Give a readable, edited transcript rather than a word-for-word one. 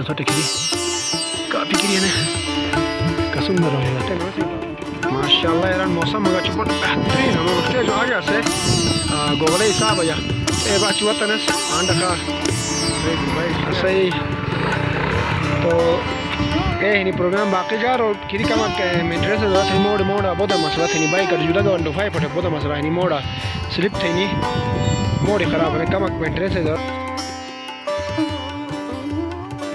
ना छोटे खिली काफ़ी खिली है ना कसम दर रहे हैं माशाल्लाह यार मौसम मगर चुप बेहतरीन हम उठते जो आ गया से गोगले हिसाब या ए बात वतन आंडा का सही तो ini program बाकी jar और kiri kama interest da thini moda boda masala thini bike ar juda ga window 5 pata boda masala ini moda slip thini mode kharab hai kama interest da